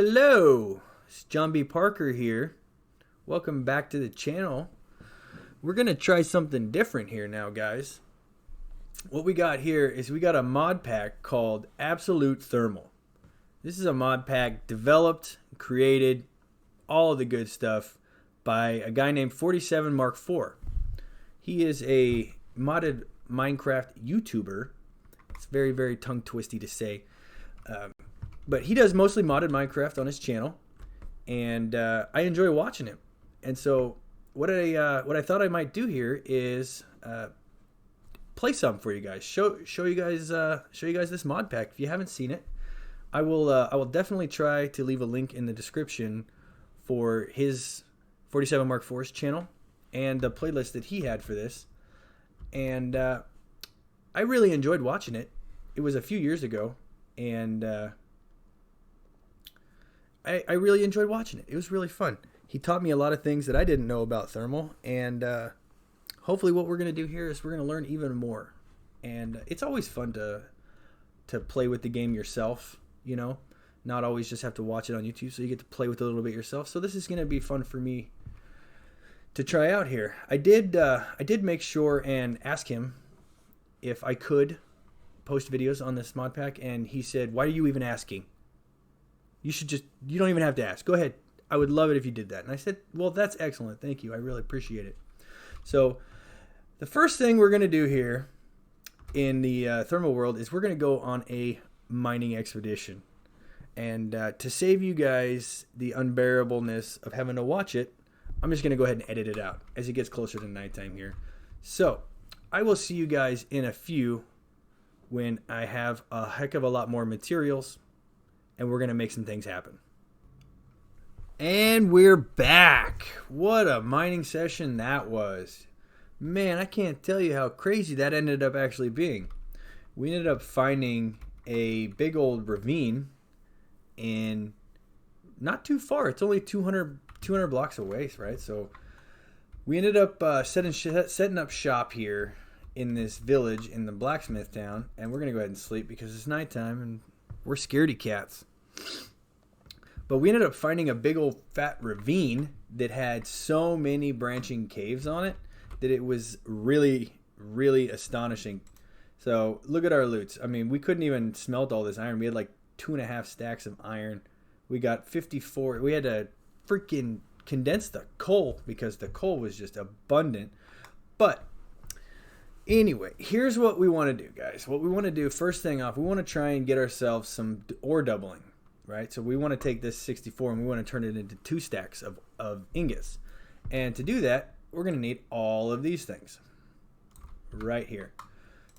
Hello, it's John B. Parker here. Welcome back to the channel. We're going to try something different here now, guys. What we got here is we got a mod pack called Absolute Thermal. This is a mod pack developed, created, all of the good stuff by a guy named 47 Mark IV. He is a modded Minecraft YouTuber. It's very, very tongue twisty to say. But he does mostly modded Minecraft on his channel, and I enjoy watching him. And so what I thought I might do here is play some for you guys. Show you guys this mod pack. If you haven't seen it, I will definitely try to leave a link in the description for his 47 Mark IV's channel and the playlist that he had for this. And I really enjoyed watching it. It was a few years ago, and I really enjoyed watching it. It was really fun. He taught me a lot of things that I didn't know about thermal, and hopefully what we're going to do here is we're going to learn even more. And it's always fun to play with the game yourself, you know, not always just have to watch it on YouTube, so you get to play with it a little bit yourself. So this is going to be fun for me to try out here. I did make sure and ask him if I could post videos on this mod pack, and he said, "Why are you even asking? You don't even have to ask. Go ahead. I would love it if you did that." And I said, "Well, that's excellent. Thank you. I really appreciate it." So the first thing we're going to do here in the thermal world is we're going to go on a mining expedition. And to save you guys the unbearableness of having to watch it, I'm just going to go ahead and edit it out as it gets closer to nighttime here. So I will see you guys in a few when I have a heck of a lot more materials, and we're going to make some things happen. And we're back. What a mining session that was. Man, I can't tell you how crazy that ended up actually being. We ended up finding a big old ravine in not too far. It's only 200 blocks away, right? So we ended up setting up shop here in this village in the blacksmith town, and we're going to go ahead and sleep because it's nighttime and we're scaredy cats. But we ended up finding a big old fat ravine that had so many branching caves on it that it was really, really astonishing. So look at our loots. I mean, we couldn't even smelt all this iron. We had like 2.5 stacks of iron. We got 54. We had to freaking condense the coal because the coal was just abundant. But anyway, here's what we want to do, guys. What we want to do, first thing off, we want to try and get ourselves some ore doubling. Right, so we want to take this 64 and we want to turn it into 2 stacks of ingots. And to do that, we're going to need all of these things right here.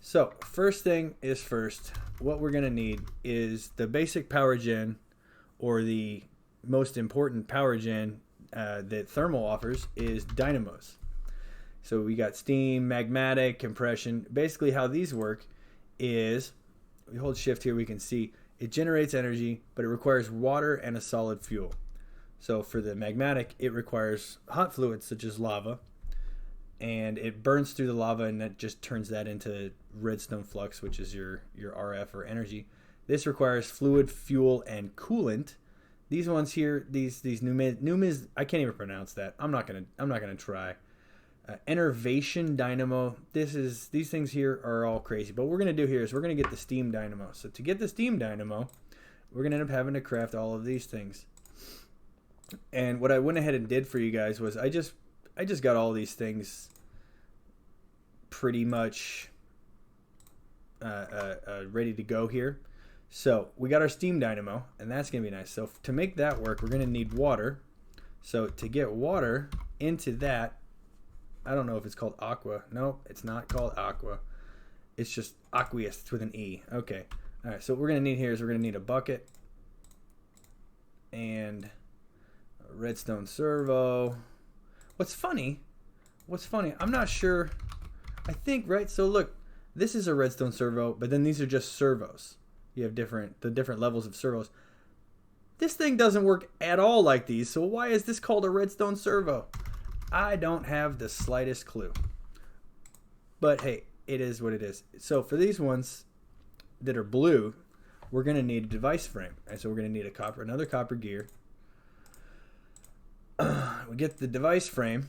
So first thing is first, what we're going to need is the basic power gen, or the most important power gen that thermal offers, is dynamos. So we got steam, magmatic, compression. Basically how these work is, we hold shift here, we can see it generates energy, but it requires water and a solid fuel. So for the magmatic, it requires hot fluids such as lava, and it burns through the lava, and that just turns that into redstone flux, which is your RF, or energy. This requires fluid, fuel, and coolant. These ones here, these numis, I can't even pronounce that. I'm not gonna try. Enervation dynamo. These things here are all crazy. But what we're going to do here is we're going to get the steam dynamo. So to get the steam dynamo, we're going to end up having to craft all of these things. And what I went ahead and did for you guys was I just got all these things pretty much ready to go here. So we got our steam dynamo, and that's going to be nice. So to make that work, we're going to need water. So to get water into that, I don't know if it's called aqua. No, it's not called aqua. It's just aqueous with an E. Okay. All right. So what we're going to need here is we're going to need a bucket and a redstone servo. What's funny, I'm not sure. I think, right? So look, this is a redstone servo, but then these are just servos. You have the different levels of servos. This thing doesn't work at all like these. So why is this called a redstone servo? I don't have the slightest clue. But hey, it is what it is. So for these ones that are blue, we're going to need a device frame. And so we're going to need another copper gear. We get the device frame.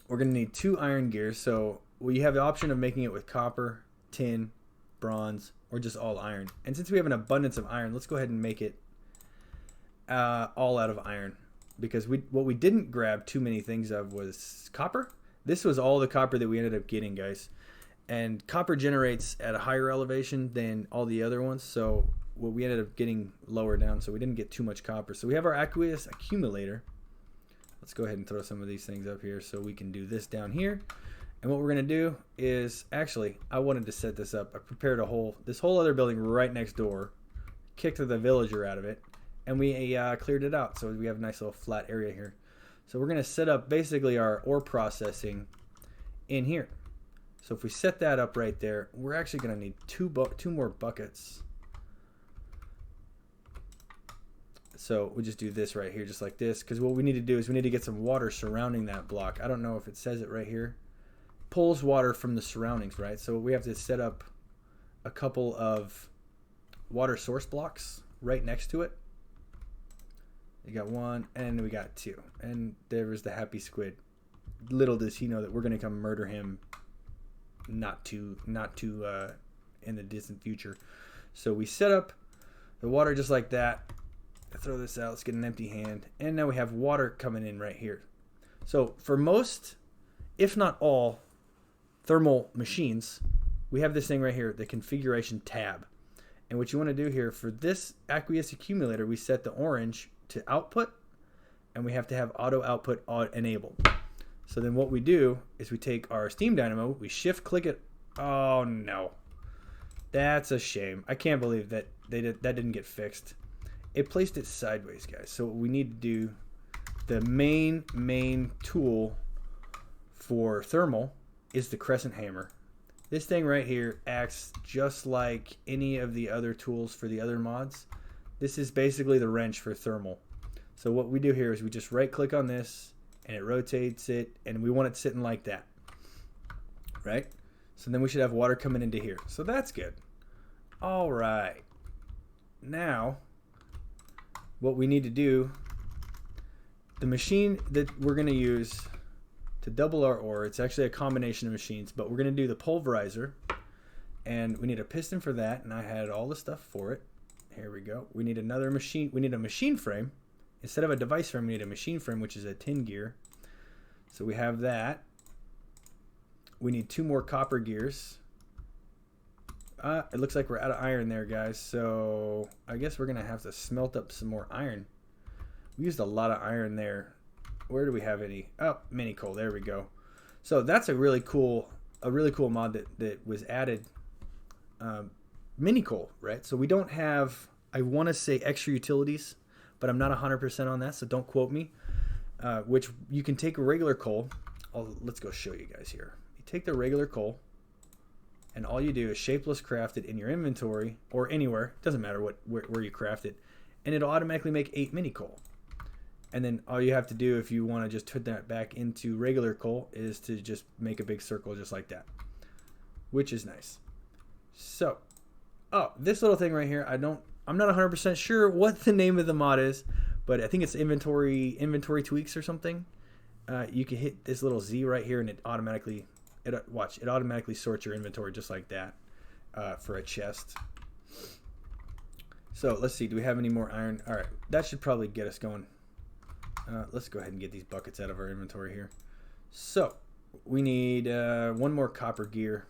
We're going to need 2 iron gears. So we have the option of making it with copper, tin, bronze, or just all iron. And since we have an abundance of iron, let's go ahead and make it all out of iron. Because what we didn't grab too many things of was copper. This was all the copper that we ended up getting, guys. And copper generates at a higher elevation than all the other ones. So what we ended up getting lower down. So we didn't get too much copper. So we have our aqueous accumulator. Let's go ahead and throw some of these things up here so we can do this down here. And what we're going to do is, actually, I wanted to set this up. I prepared this whole other building right next door, kicked the villager out of it, and we cleared it out. So we have a nice little flat area here. So we're going to set up basically our ore processing in here. So if we set that up right there, we're actually going to need two more buckets. So we just do this right here, just like this, because what we need to do is we need to get some water surrounding that block. I don't know if it says it right here. Pulls water from the surroundings, right? So we have to set up a couple of water source blocks right next to it. You got 1, and we got 2, and there was the happy squid. Little does he know that we're gonna come murder him. Not too in the distant future. So we set up the water just like that. Throw this out. Let's get an empty hand, and now we have water coming in right here. So for most, if not all, thermal machines, we have this thing right here, the configuration tab. And what you want to do here for this aqueous accumulator, we set the orange to output, and we have to have auto output enabled. So then what we do is we take our steam dynamo, we shift click it. Oh no, that's a shame. I can't believe that that didn't get fixed. It placed it sideways, guys. So what we need to do, the main tool for thermal is the crescent hammer. This thing right here acts just like any of the other tools for the other mods. This is basically the wrench for thermal. So what we do here is we just right click on this and it rotates it, and we want it sitting like that, right? So then we should have water coming into here. So that's good. All right. Now, what we need to do, the machine that we're going to use to double our ore, it's actually a combination of machines, but we're going to do the pulverizer, and we need a piston for that, and I had all the stuff for it. Here we go. We need another machine. We need a machine frame. Instead of a device frame, we need a machine frame, which is a tin gear. So we have that. We need 2 more copper gears. It looks like we're out of iron there, guys. So I guess we're going to have to smelt up some more iron. We used a lot of iron there. Where do we have any? Oh, mini coal. There we go. So that's a really cool mod that was added. Mini coal, right? So we don't have, I want to say extra utilities, but I'm not 100% on that, so don't quote me. Which you can take a regular coal. Let's go show you guys here. You take the regular coal, and all you do is shapeless craft it in your inventory or anywhere. Doesn't matter where you craft it, and it'll automatically make 8 mini coal. And then all you have to do if you want to just put that back into regular coal is to just make a big circle just like that, which is nice. So, this little thing right here, I'm not 100% sure what the name of the mod is, but I think it's inventory tweaks or something. You can hit this little Z right here, and it automatically sorts your inventory just like that for a chest. So let's see, do we have any more iron? All right, that should probably get us going. Let's go ahead and get these buckets out of our inventory here. So we need 1 more copper gear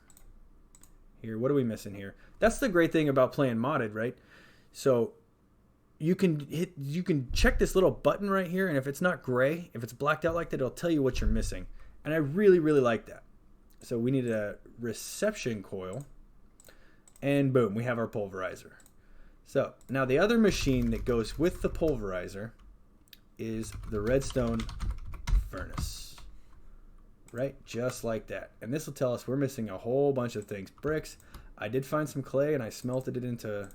here. What are we missing here? That's the great thing about playing modded, right? So you can check this little button right here, and if it's not gray, if it's blacked out like that, it'll tell you what you're missing. And I really, really like that. So we need a reception coil, and boom, we have our pulverizer. So now the other machine that goes with the pulverizer is the redstone furnace, right? Just like that. And this will tell us we're missing a whole bunch of things. Bricks. I did find some clay, and I smelted it into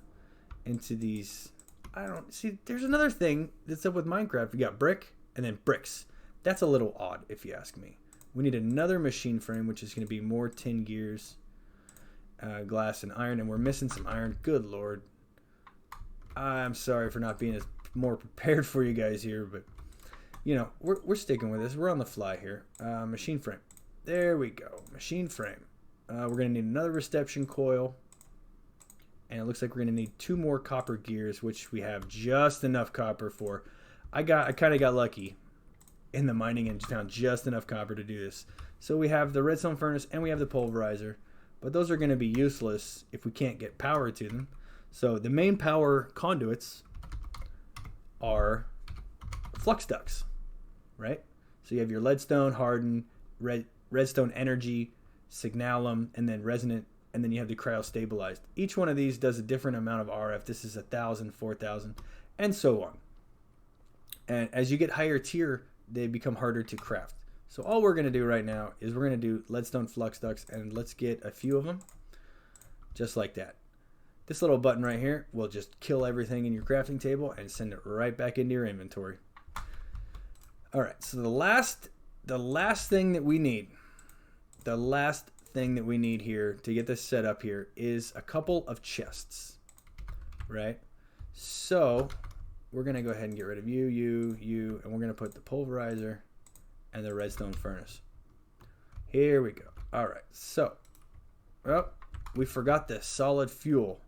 these. I don't see. There's another thing that's up with Minecraft. We got brick and then bricks. That's a little odd, if you ask me. We need another machine frame, which is going to be more tin gears, glass, and iron. And we're missing some iron. Good lord. I'm sorry for not being as more prepared for you guys here, but you know, we're sticking with this. We're on the fly here. Machine frame. There we go. Machine frame. We're going to need another reception coil. And it looks like we're going to need 2 more copper gears, which we have just enough copper for. I kind of got lucky in the mining and found just enough copper to do this. So we have the redstone furnace and we have the pulverizer. But those are going to be useless if we can't get power to them. So the main power conduits are flux ducts, right? So you have your leadstone, hardened, redstone energy, signalum, and then resonant, and then you have the cryostabilized. Each one of these does a different amount of RF. This is 1,000, 4,000, and so on. And as you get higher tier, they become harder to craft. So all we're going to do right now is we're going to do leadstone flux ducts, and let's get a few of them, just like that. This little button right here will just kill everything in your crafting table and send it right back into your inventory. All right, so the last thing that we need, here to get this set up here is a couple of chests, right? So we're going to go ahead and get rid of you, and we're going to put the pulverizer and the redstone furnace. Here we go. All right, so, well, we forgot the solid fuel,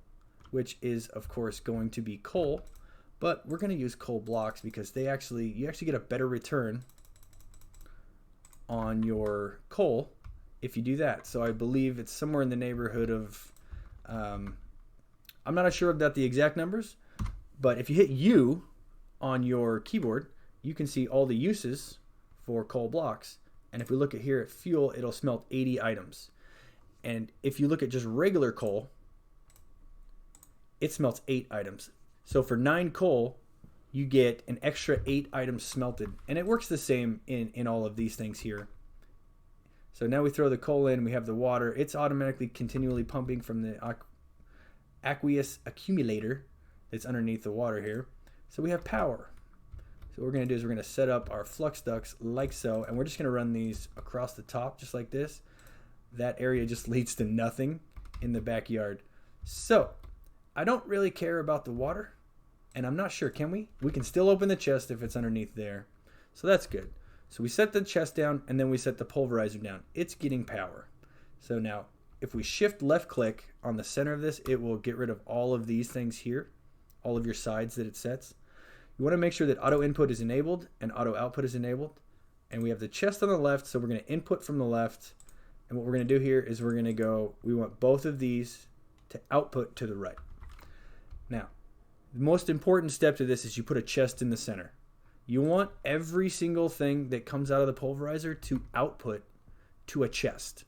which is, of course, going to be coal, but we're going to use coal blocks because you actually get a better return on your coal if you do that. So I believe it's somewhere in the neighborhood of, I'm not sure about the exact numbers, but if you hit U on your keyboard, you can see all the uses for coal blocks. And if we look at here at fuel, it'll smelt 80 items. And if you look at just regular coal, it smelts 8 items. So for 9 coal, you get an extra 8 items smelted. And it works the same in all of these things here. So now we throw the coal in, we have the water. It's automatically continually pumping from the aqueous accumulator that's underneath the water here. So we have power. So what we're going to do is we're going to set up our flux ducts like so, and we're just going to run these across the top just like this. That area just leads to nothing in the backyard. So I don't really care about the water, and I'm not sure, can we? We can still open the chest if it's underneath there. So that's good. So we set the chest down, and then we set the pulverizer down. It's getting power. So now if we shift left click on the center of this, it will get rid of all of these things here, all of your sides that it sets. You want to make sure that auto input is enabled and auto output is enabled. And we have the chest on the left, so we're going to input from the left. And what we're going to do here is we're going to go, we want both of these to output to the right. Now, the most important step to this is you put a chest in the center. You want every single thing that comes out of the pulverizer to output to a chest.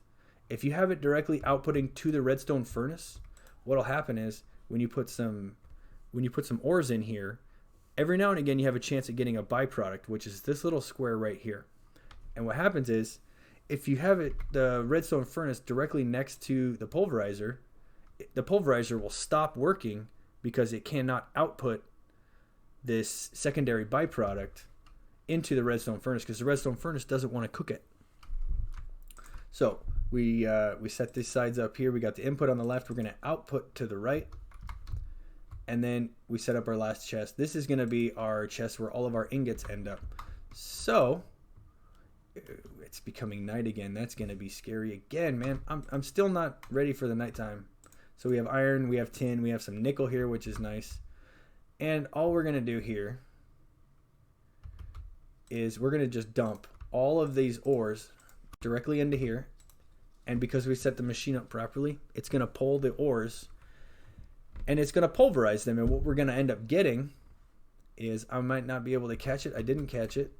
If you have it directly outputting to the redstone furnace, what'll happen is when you put some ores in here, every now and again you have a chance at getting a byproduct, which is this little square right here. And what happens is if you have the redstone furnace directly next to the pulverizer will stop working because it cannot output this secondary byproduct into the redstone furnace because the redstone furnace doesn't want to cook it. So we set these sides up here. We got the input on the left. We're going to output to the right. And then we set up our last chest. This is going to be our chest where all of our ingots end up. So it's becoming night again. That's going to be scary again, man. I'm still not ready for the nighttime. So we have iron, we have tin, we have some nickel here, which is nice. And all we're going to do here is we're going to just dump all of these ores directly into here. And because we set the machine up properly, it's going to pull the ores and it's going to pulverize them. And what we're going to end up getting is, I might not be able to catch it. I didn't catch it.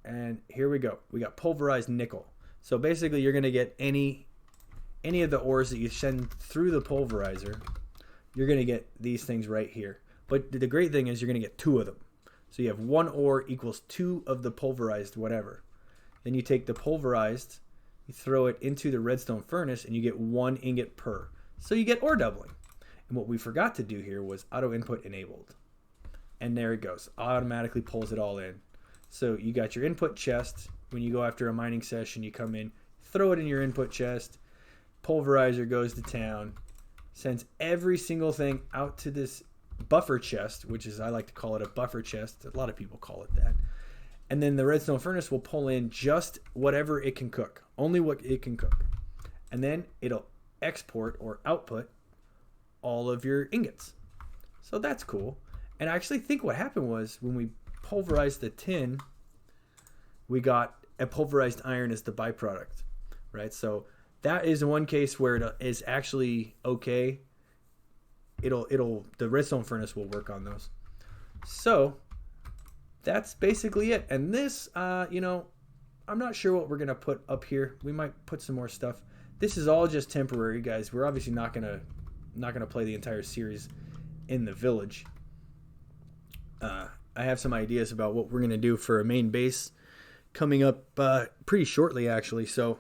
And here we go. We got pulverized nickel. So basically you're going to get any of the ores that you send through the pulverizer, you're going to get these things right here. But the great thing is you're going to get 2 of them. So you have 1 ore equals 2 of the pulverized whatever. Then you take the pulverized, you throw it into the redstone furnace, and you get 1 ingot per. So you get ore doubling. And what we forgot to do here was auto input enabled. And there it goes. Automatically pulls it all in. So you got your input chest. When you go after a mining session, you come in, throw it in your input chest. Pulverizer goes to town, sends every single thing out to this buffer chest, which is, I like to call it a buffer chest. A lot of people call it that. And then the redstone furnace will pull in just whatever it can cook, only what it can cook. And then it'll export or output all of your ingots. So that's cool. And I actually think what happened was when we pulverized the tin, we got a pulverized iron as the byproduct, right? So that is one case where it is actually okay. The redstone furnace will work on those. So that's basically it. And this, I'm not sure what we're gonna put up here. We might put some more stuff. This is all just temporary, guys. We're obviously not gonna play the entire series in the village. I have some ideas about what we're gonna do for a main base coming up pretty shortly, actually. So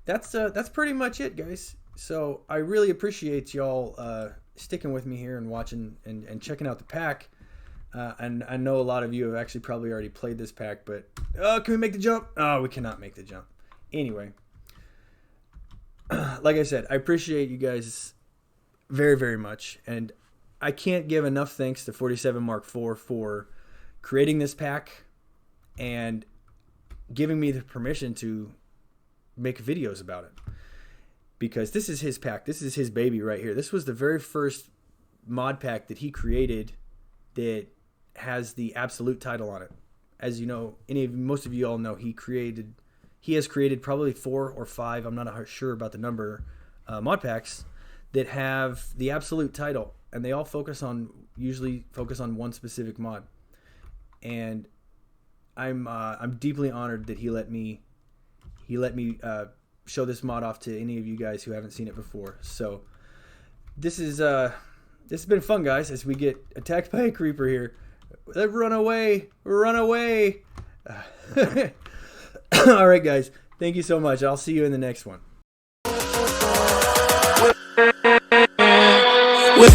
that's pretty much it, guys. So I really appreciate y'all sticking with me here and watching and checking out the pack. And I know a lot of you have actually probably already played this pack, but can we make the jump? Oh, we cannot make the jump. Anyway, like I said, I appreciate you guys very, very much, and I can't give enough thanks to 47 Mark IV for creating this pack and giving me the permission to make videos about it, because this is his pack. This is his baby right here. This was the very first mod pack that he created that has the absolute title on it. As you know, most of you all know, he has created probably 4 or 5, I'm not sure about the number, mod packs that have the absolute title, and they all usually focus on one specific mod. And I'm deeply honored that he let me show this mod off to any of you guys who haven't seen it before. So this has been fun, guys, as we get attacked by a creeper here. Run away! Run away! All right, guys. Thank you so much. I'll see you in the next one. With